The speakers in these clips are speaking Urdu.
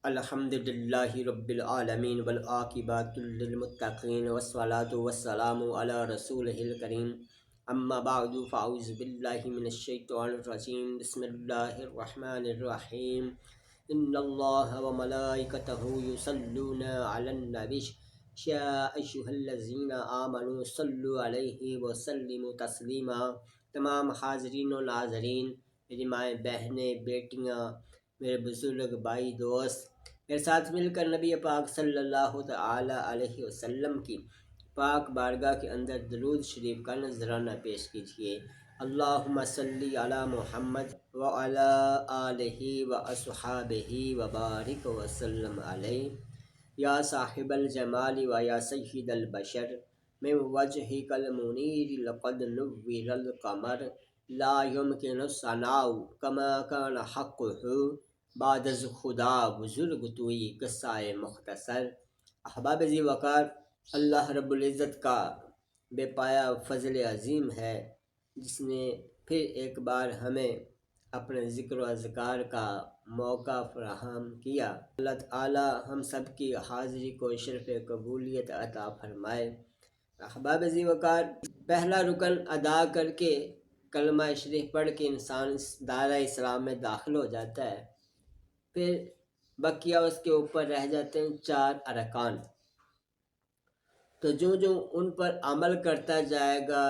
الحمدللہ رب العالمین والعاقبۃ للمتقین والصلاۃ والسلام علی رسولہ الکریم اما بعد فاعوذ باللہ من الشیطان الرجیم بسم اللہ الرحمن الرحیم ان اللہ وملائکتہ یصلون علی النبی یا ایھا الذین آمنوا صلوا علیہ وسلموا تسلیما۔ تمام حاضرین و ناظرین، میری مائیں بہنیں بیٹیاں، میرے بزرگ بھائی دوست، میرے ساتھ مل کر نبی پاک صلی اللہ تعالی علیہ وسلم کی پاک بارگاہ کے اندر درود شریف کا نذرانہ پیش کیجیے۔ اللہم صلی علی محمد وعلی آلہ واصحابہ وبارک وسلم علیہ۔ یا صاحب الجمال و یا سید البشر من وجہک المنیر لقد نور القمر لا یمکن الثناء کما کان حقہ بعد از خدا بزرگ توئی قصہ مختصر۔ احباب ذی وقار، اللہ رب العزت کا بے پایا فضل عظیم ہے جس نے پھر ایک بار ہمیں اپنے ذکر و اذکار کا موقع فراہم کیا۔ اللہ تعالی ہم سب کی حاضری کو شرف قبولیت عطا فرمائے۔ احباب ذی وقار، پہلا رکن ادا کر کے کلمہ شریف پڑھ کے انسان دائرہ اسلام میں داخل ہو جاتا ہے، پھر بقیہ اس کے اوپر رہ جاتے ہیں 4 ارکان۔ تو جو ان پر عمل کرتا جائے گا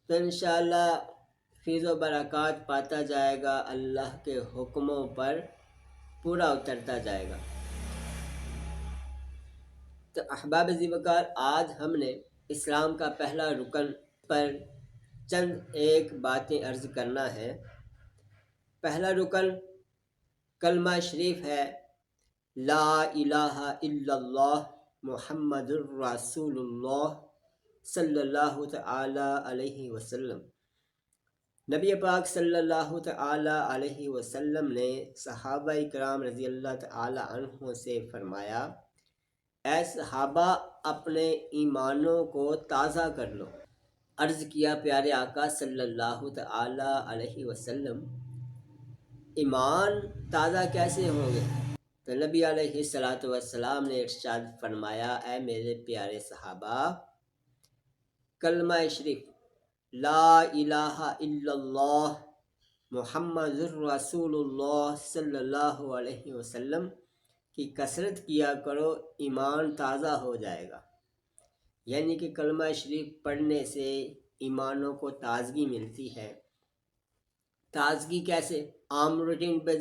تو انشاءاللہ فیض و برکات پاتا جائے گا، اللہ کے حکموں پر پورا اترتا جائے گا۔ تو احباب ذی وقار، آج ہم نے اسلام کا پہلا رکن پر چند ایک باتیں عرض کرنا ہے۔ پہلا رکن کلمہ شریف ہے لا الہ الا اللہ محمد الرسول اللہ صلی اللہ تعالی علیہ وسلم۔ نبی پاک صلی اللہ تعالی علیہ وسلم نے صحابہ کرام رضی اللہ تعالی عنہ سے فرمایا، اے صحابہ اپنے ایمانوں کو تازہ کر لو۔ عرض کیا پیارے آقا صلی اللہ تعالی علیہ وسلم، ایمان تازہ کیسے ہوں گے؟ تو نبی علیہ السلام نے ارشاد فرمایا، اے میرے پیارے صحابہ، کلمہ شریف لا الہ الا اللہ محمد الرسول اللہ صلی اللہ علیہ وسلم کی کثرت کیا کرو، ایمان تازہ ہو جائے گا۔ یعنی کہ کلمہ شریف پڑھنے سے ایمانوں کو تازگی ملتی ہے۔ تازگی کیسے؟ عام روٹین پہ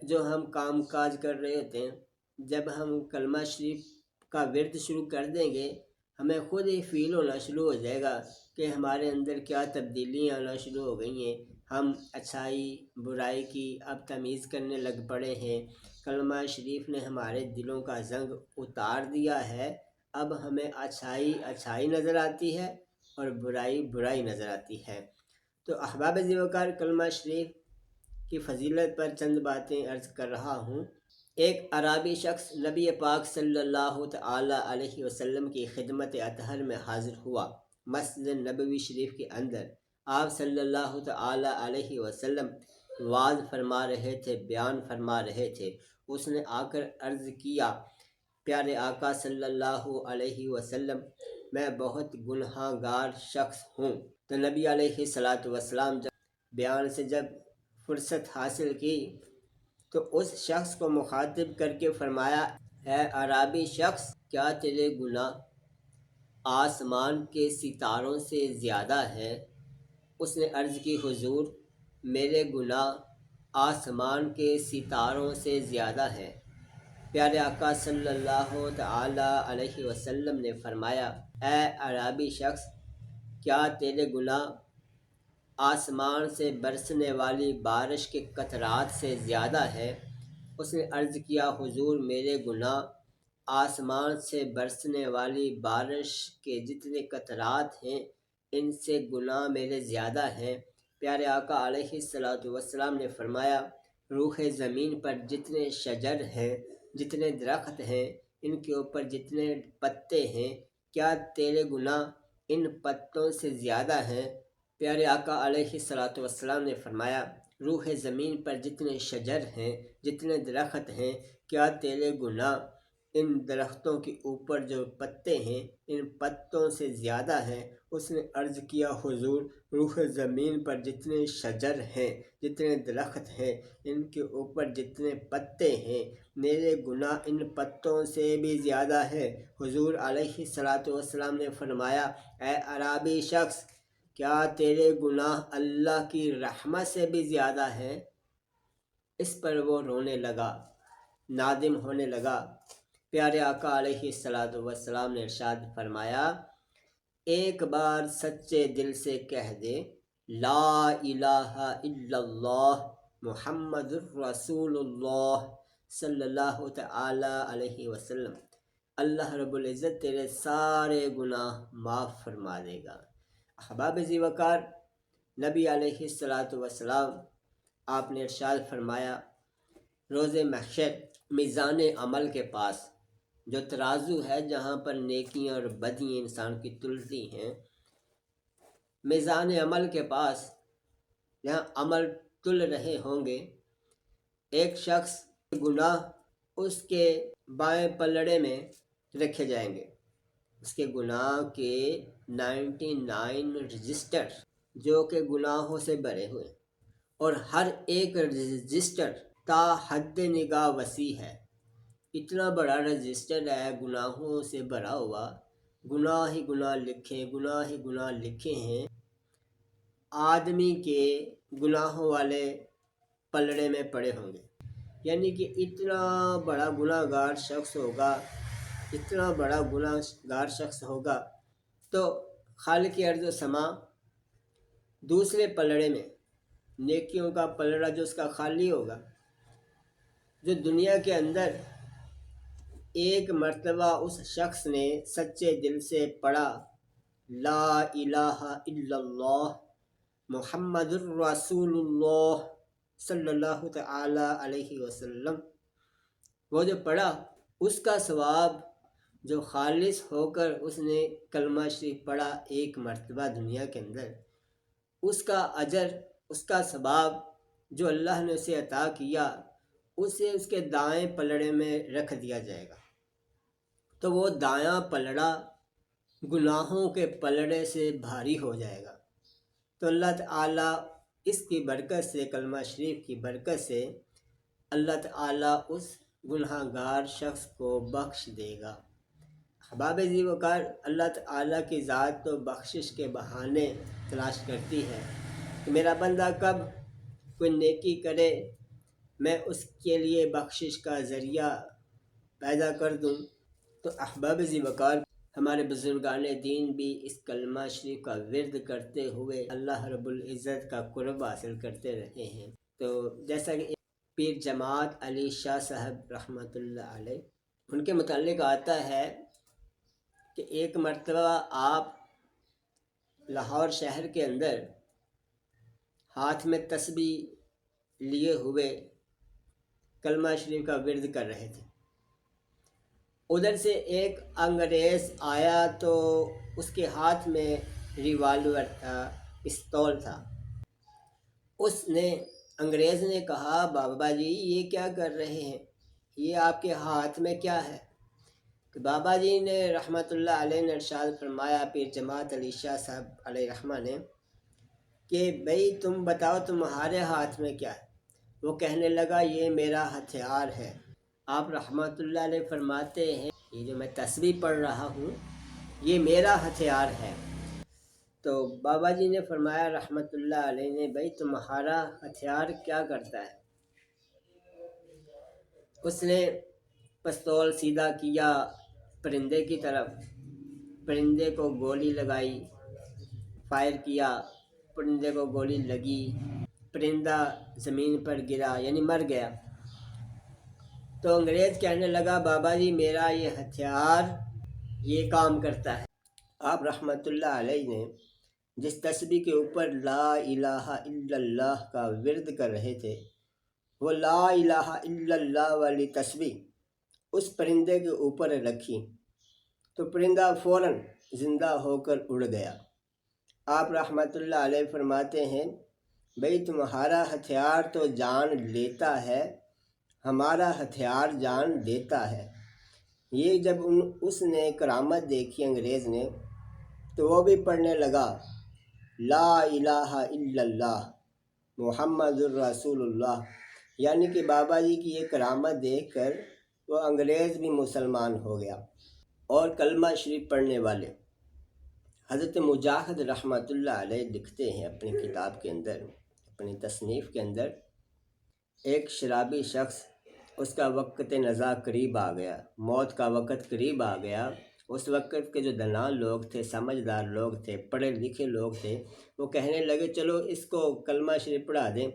جو ہم کام کاج کر رہے ہوتے ہیں، جب ہم کلمہ شریف کا ورد شروع کر دیں گے، ہمیں خود ہی فیل ہونا شروع ہو جائے گا کہ ہمارے اندر کیا تبدیلیاں آنا شروع ہو گئی ہیں، ہم اچھائی برائی کی اب تمیز کرنے لگ پڑے ہیں۔ کلمہ شریف نے ہمارے دلوں کا زنگ اتار دیا ہے، اب ہمیں اچھائی نظر آتی ہے اور برائی نظر آتی ہے۔ تو احباب ذی وقار، کلمہ شریف کی فضیلت پر چند باتیں عرض کر رہا ہوں۔ ایک عربی شخص نبی پاک صلی اللہ تعالی علیہ وسلم کی خدمت اطہر میں حاضر ہوا۔ مسجد نبوی شریف کے اندر آپ صلی اللہ تعالی علیہ وسلم وعظ فرما رہے تھے، بیان فرما رہے تھے۔ اس نے آ کر عرض کیا، پیارے آقا صلی اللہ علیہ وسلم، میں بہت گناہ گار شخص ہوں۔ تو نبی علیہ السلام بیان سے جب فرصت حاصل کی تو اس شخص کو مخاطب کر کے فرمایا، اے عربی شخص، کیا تیرے گناہ آسمان کے ستاروں سے زیادہ ہے؟ اس نے عرض کی، حضور میرے گناہ آسمان کے ستاروں سے زیادہ ہیں۔ پیارے آقا صلی اللہ تعالی علیہ وسلم نے فرمایا، اے عربی شخص، کیا تیرے گناہ آسمان سے برسنے والی بارش کے قطرات سے زیادہ ہے؟ اس نے عرض کیا، حضور میرے گناہ آسمان سے برسنے والی بارش کے جتنے قطرات ہیں ان سے گناہ میرے زیادہ ہیں۔ پیارے آقا علیہ السلام نے فرمایا، روح زمین پر جتنے شجر ہیں، جتنے درخت ہیں، ان کے اوپر جتنے پتے ہیں، کیا تیرے گناہ ان پتوں سے زیادہ ہیں؟ پیارے آقا علیہ السلام نے فرمایا، روح زمین پر جتنے شجر ہیں، جتنے درخت ہیں، کیا تیرے گناہ ان درختوں کے اوپر جو پتے ہیں ان پتوں سے زیادہ ہیں؟ اس نے عرض کیا حضور، روح زمین پر جتنے شجر ہیں، جتنے درخت ہیں، ان کے اوپر جتنے پتے ہیں، میرے گناہ ان پتوں سے بھی زیادہ ہے۔ حضور علیہ الصلاۃ والسلام نے فرمایا، اے اعرابی شخص، کیا تیرے گناہ اللہ کی رحمت سے بھی زیادہ ہیں؟ اس پر وہ رونے لگا، نادم ہونے لگا۔ پیارے آقا علیہ الصلاۃ والسلام نے ارشاد فرمایا، ایک بار سچے دل سے کہہ دے، لا الہ الا اللہ محمد الرسول اللہ صلی اللہ تعالی علیہ وسلم، اللہ رب العزت تیرے سارے گناہ معاف فرما دے گا۔ احباب ذی وقار، نبی علیہ الصلاۃ والسلام آپ نے ارشاد فرمایا، روز محشر میزان عمل کے پاس جو ترازو ہے جہاں پر نیکیاں اور بدیاں انسان کی تلتی ہیں، میزان عمل کے پاس جہاں عمل تل رہے ہوں گے، ایک شخص گناہ اس کے بائیں پلڑے میں رکھے جائیں گے، اس کے گناہ کے 99 رجسٹر جو کہ گناہوں سے بھرے ہوئے، اور ہر ایک رجسٹر تا حد نگاہ وسیع ہے، اتنا بڑا رجسٹر ہے گناہوں سے بھرا ہوا، گناہ ہی گناہ لکھے، گناہ ہی گناہ لکھے ہیں۔ آدمی کے گناہوں والے پلڑے میں پڑے ہوں گے، یعنی کہ اتنا بڑا گناہ گار شخص ہوگا، اتنا بڑا گناہ گار شخص ہوگا، تو خالق ارض و سما دوسرے پلڑے میں، نیکیوں کا پلڑا جو اس کا خالی ہوگا، جو دنیا کے اندر ایک مرتبہ اس شخص نے سچے دل سے پڑھا، لا الہ الا اللہ محمد الرسول اللہ صلی اللہ تعالی علیہ وسلم، وہ جو پڑھا اس کا ثواب جو خالص ہو کر اس نے کلمہ شریف پڑھا ایک مرتبہ دنیا کے اندر، اس کا اجر، اس کا ثواب جو اللہ نے اسے عطا کیا، اسے اس کے دائیں پلڑے میں رکھ دیا جائے گا، تو وہ دایاں پلڑا گناہوں کے پلڑے سے بھاری ہو جائے گا۔ تو اللہ تعالیٰ اس کی برکت سے، کلمہ شریف کی برکت سے، اللہ تعالیٰ اس گناہ گار شخص کو بخش دے گا۔ احباب ذی وقار، اللہ تعالیٰ کی ذات تو بخشش کے بہانے تلاش کرتی ہے کہ میرا بندہ کب کوئی نیکی کرے میں اس کے لیے بخشش کا ذریعہ پیدا کر دوں۔ تو احباب ذی وقار، ہمارے بزرگان دین بھی اس کلمہ شریف کا ورد کرتے ہوئے اللہ رب العزت کا قرب حاصل کرتے رہے ہیں۔ تو جیسا کہ پیر جماعت علی شاہ صاحب رحمۃ اللہ علیہ، ان کے متعلق آتا ہے کہ ایک مرتبہ آپ لاہور شہر کے اندر ہاتھ میں تسبیح لیے ہوئے کلمہ شریف کا ورد کر رہے تھے، ادھر سے ایک انگریز آیا تو اس کے ہاتھ میں ریوالور تھا، پستول تھا۔ انگریز نے کہا، بابا جی یہ کیا کر رہے ہیں، یہ آپ کے ہاتھ میں کیا ہے؟ کہ بابا جی نے رحمۃ اللہ علیہ نے ارشاد فرمایا، پیر جماعت علی شاہ صاحب علیہ رحمہ نے، کہ بھئی تم بتاؤ تمہارے ہاتھ میں کیا ہے؟ وہ کہنے لگا، یہ میرا ہتھیار ہے۔ آپ رحمۃ اللہ علیہ فرماتے ہیں، یہ جو میں تسبیح پڑھ رہا ہوں یہ میرا ہتھیار ہے۔ تو بابا جی نے فرمایا رحمۃ اللہ علیہ نے، بھئی تمہارا ہتھیار کیا کرتا ہے؟ اس نے پستول سیدھا کیا پرندے کی طرف، پرندے کو گولی لگائی، فائر کیا، پرندے کو گولی لگی، پرندہ زمین پر گرا، یعنی مر گیا۔ تو انگریز کہنے لگا، بابا جی میرا یہ ہتھیار یہ کام کرتا ہے۔ آپ رحمۃ اللہ علیہ نے جس تسبیح کے اوپر لا الہ الا اللہ کا ورد کر رہے تھے، وہ لا الہ الا اللہ والی تسبیح اس پرندے کے اوپر رکھی تو پرندہ فوراً زندہ ہو کر اڑ گیا۔ آپ رحمۃ اللہ علیہ فرماتے ہیں، بھئی تمہارا ہتھیار تو جان لیتا ہے، ہمارا ہتھیار جان دیتا ہے۔ یہ جب اس نے کرامت دیکھی انگریز نے تو وہ بھی پڑھنے لگا لا الہ الا اللہ محمد الرسول اللہ، یعنی کہ بابا جی کی یہ کرامت دیکھ کر وہ انگریز بھی مسلمان ہو گیا۔ اور کلمہ شریف پڑھنے والے حضرت مجاہد رحمۃ اللہ علیہ لکھتے ہیں اپنی کتاب کے اندر، اپنی تصنیف کے اندر، ایک شرابی شخص، اس کا وقت نزا قریب آ گیا، موت کا وقت قریب آ گیا۔ اس وقت کے جو دنان لوگ تھے، سمجھدار لوگ تھے، پڑھے لکھے لوگ تھے، وہ کہنے لگے چلو اس کو کلمہ شریف پڑھا دیں،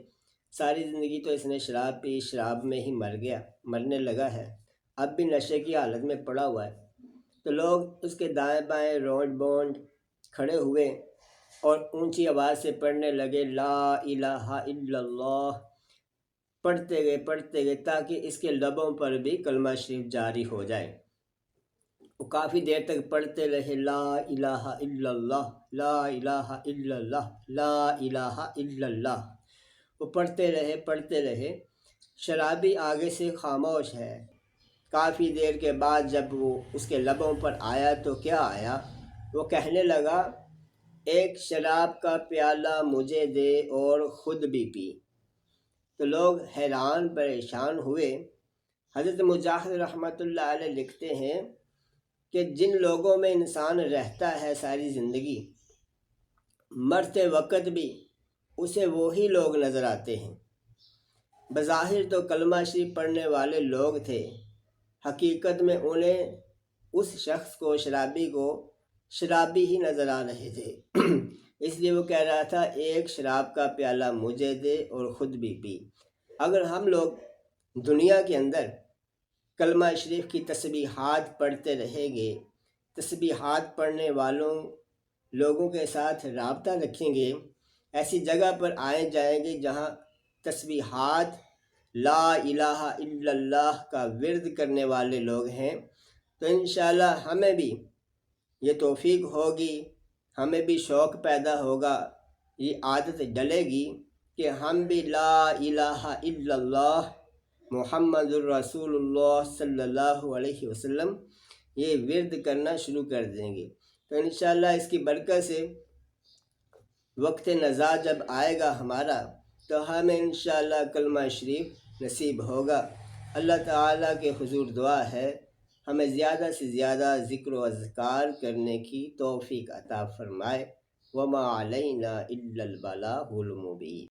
ساری زندگی تو اس نے شراب پی، شراب میں ہی مرنے لگا ہے، اب بھی نشے کی حالت میں پڑا ہوا ہے۔ تو لوگ اس کے دائیں بائیں رونڈ بونڈ کھڑے ہوئے اور اونچی آواز سے پڑھنے لگے لا الہ الا اللہ، پڑھتے گئے تاکہ اس کے لبوں پر بھی کلمہ شریف جاری ہو جائے۔ وہ کافی دیر تک پڑھتے رہے لا الہ الا اللہ، لا الہ الا اللہ، لا الہ الا اللہ، وہ پڑھتے رہے۔ شرابی آگے سے خاموش ہے۔ کافی دیر کے بعد جب وہ اس کے لبوں پر آیا تو کیا آیا؟ وہ کہنے لگا ایک شراب کا پیالہ مجھے دے اور خود بھی پی۔ تو لوگ حیران پریشان ہوئے۔ حضرت مجاہد رحمۃ اللہ علیہ لکھتے ہیں کہ جن لوگوں میں انسان رہتا ہے ساری زندگی، مرتے وقت بھی اسے وہی لوگ نظر آتے ہیں۔ بظاہر تو کلمہ شریف پڑھنے والے لوگ تھے، حقیقت میں انہیں اس شخص کو، شرابی کو، شرابی ہی نظر آ رہے تھے۔ اس لیے وہ کہہ رہا تھا ایک شراب کا پیالہ مجھے دے اور خود بھی پی۔ اگر ہم لوگ دنیا کے اندر کلمہ شریف کی تسبیحات پڑھتے رہیں گے، تسبیحات پڑھنے لوگوں کے ساتھ رابطہ رکھیں گے، ایسی جگہ پر آئے جائیں گے جہاں تسبیحات لا الہ الا اللہ کا ورد کرنے والے لوگ ہیں، تو انشاءاللہ ہمیں بھی یہ توفیق ہوگی، ہمیں بھی شوق پیدا ہوگا، یہ عادت ڈلے گی کہ ہم بھی لا الہ الا اللہ محمد الرسول اللہ صلی اللہ علیہ وسلم یہ ورد کرنا شروع کر دیں گے۔ تو انشاءاللہ اس کی برکت سے وقت نزا جب آئے گا ہمارا تو ہمیں انشاءاللہ کلمہ شریف نصیب ہوگا۔ اللہ تعالیٰ کے حضور دعا ہے ہمیں زیادہ سے زیادہ ذکر و اذکار کرنے کی توفیق عطا فرمائے۔ وما علینا الا البلاغ المبین۔